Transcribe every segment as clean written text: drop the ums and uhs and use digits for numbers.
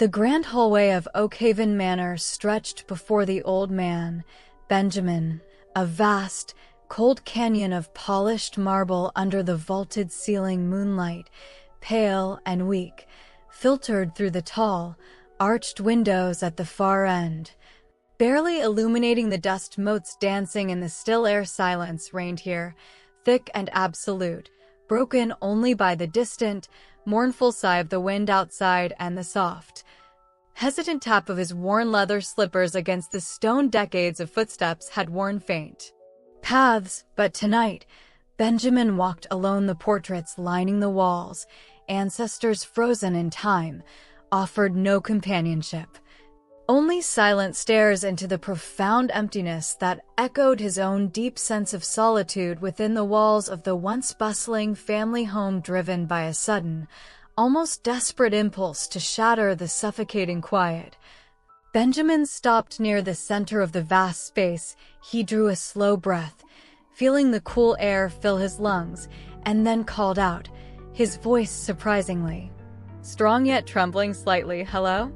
The grand hallway of Oakhaven Manor stretched before the old man, Benjamin, a vast, cold canyon of polished marble under the vaulted ceiling. Moonlight, pale and weak, filtered through the tall, arched windows at the far end. Barely illuminating the dust motes dancing in the still air. Silence reigned here, thick and absolute, broken only by the distant, mournful sigh of the wind outside and the soft, hesitant tap of his worn leather slippers against the stone. Decades of footsteps had worn faint paths, but tonight, Benjamin walked alone. The portraits lining the walls, ancestors frozen in time, offered no companionship. Only silent stares into the profound emptiness that echoed his own deep sense of solitude within the walls of the once bustling family home. Driven by a sudden, almost desperate impulse to shatter the suffocating quiet, Benjamin stopped near the center of the vast space. He drew a slow breath, feeling the cool air fill his lungs, and then called out, his voice surprisingly strong yet trembling slightly. "Hello?"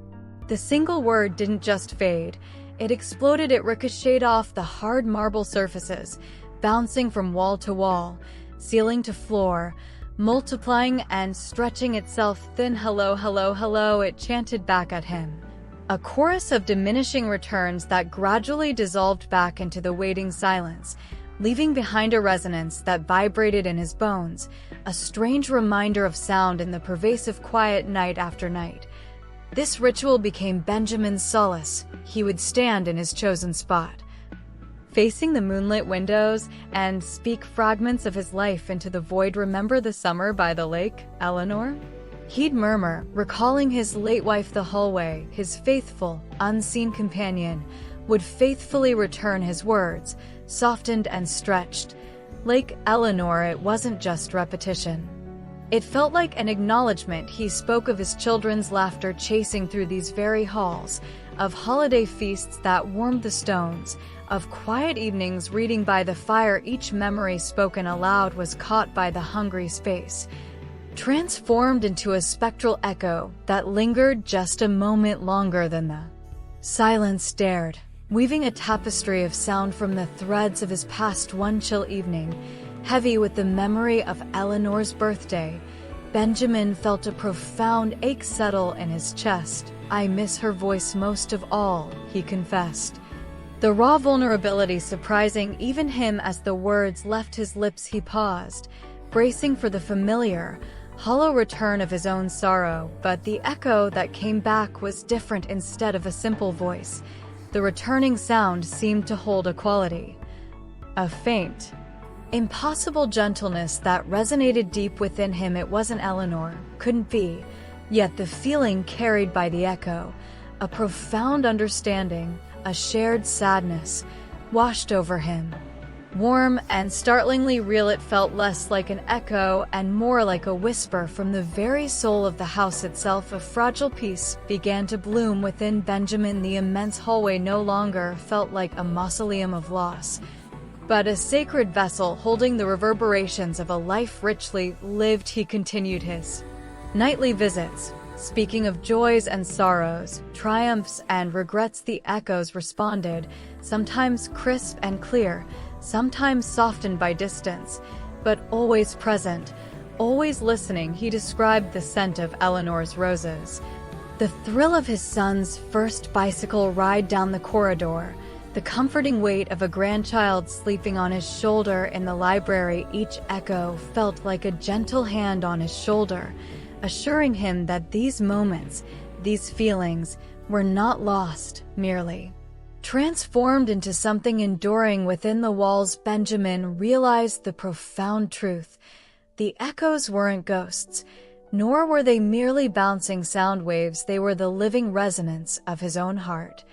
The single word didn't just fade, it exploded. It ricocheted off the hard marble surfaces, bouncing from wall to wall, ceiling to floor, multiplying and stretching itself thin. "Hello, hello, hello," it chanted back at him. A chorus of diminishing returns that gradually dissolved back into the waiting silence, leaving behind a resonance that vibrated in his bones, a strange reminder of sound in the pervasive quiet. Night after night, this ritual became Benjamin's solace. He would stand in his chosen spot, facing the moonlit windows, and speak fragments of his life into the void. "Remember the summer by the lake, Eleanor?" He'd murmur, recalling his late wife. The hallway, his faithful, unseen companion, would faithfully return his words, softened and stretched. Like Eleanor, it wasn't just repetition. It felt like an acknowledgement. He spoke of his children's laughter chasing through these very halls, of holiday feasts that warmed the stones, of quiet evenings reading by the fire. Each memory spoken aloud was caught by the hungry space, transformed into a spectral echo that lingered just a moment longer than the silence dared, weaving a tapestry of sound from the threads of his past. One chill evening, heavy with the memory of Eleanor's birthday, Benjamin felt a profound ache settle in his chest. "I miss her voice most of all," he confessed, the raw vulnerability surprising even him. As the words left his lips, he paused, bracing for the familiar, hollow return of his own sorrow. But the echo that came back was different. Instead of a simple voice, the returning sound seemed to hold a quality, a faint, impossible gentleness that resonated deep within him. It wasn't Eleanor, couldn't be, yet the feeling carried by the echo, a profound understanding, a shared sadness, washed over him. Warm and startlingly real, it felt less like an echo and more like a whisper from the very soul of the house itself. A fragile peace began to bloom within Benjamin. The immense hallway no longer felt like a mausoleum of loss, but a sacred vessel holding the reverberations of a life richly lived. He continued his nightly visits, speaking of joys and sorrows, triumphs and regrets. The echoes responded, sometimes crisp and clear, sometimes softened by distance, but always present, always listening. He described the scent of Eleanor's roses, the thrill of his son's first bicycle ride down the corridor, the comforting weight of a grandchild sleeping on his shoulder in the library. Each echo felt like a gentle hand on his shoulder, assuring him that these moments, these feelings, were not lost, merely transformed into something enduring within the walls. Benjamin realized the profound truth. The echoes weren't ghosts, nor were they merely bouncing sound waves. They were the living resonance of his own heart,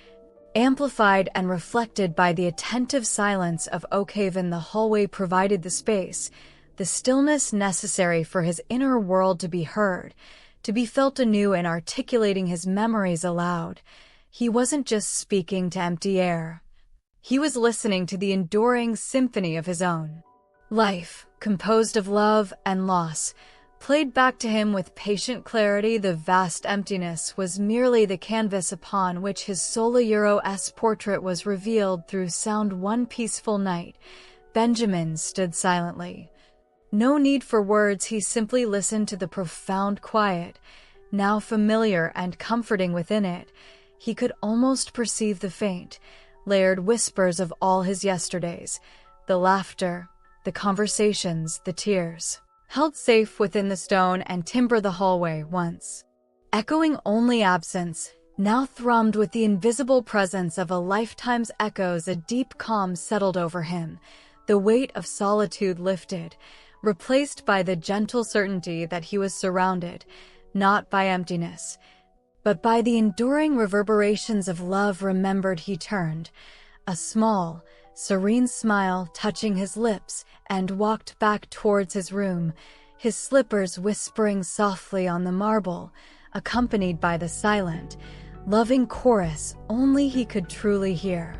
amplified and reflected by the attentive silence of Oakhaven. The hallway provided the space, the stillness necessary for his inner world to be heard, to be felt anew. And articulating his memories aloud, he wasn't just speaking to empty air. He was listening to the enduring symphony of his own life, composed of love and loss, played back to him with patient clarity. The vast emptiness was merely the canvas upon which his Solauro-esque portrait was revealed through sound. One peaceful night, Benjamin stood silently. No need for words, he simply listened to the profound quiet, now familiar and comforting within it. He could almost perceive the faint, layered whispers of all his yesterdays, the laughter, the conversations, the tears, held safe within the stone and timber. The hallway, once echoing only absence, now thrummed with the invisible presence of a lifetime's echoes. A deep calm settled over him. The weight of solitude lifted, replaced by the gentle certainty that he was surrounded, not by emptiness, but by the enduring reverberations of love. Remembered, he turned, a small, serene smile touching his lips, and walked back towards his room, his slippers whispering softly on the marble, accompanied by the silent, loving chorus only he could truly hear.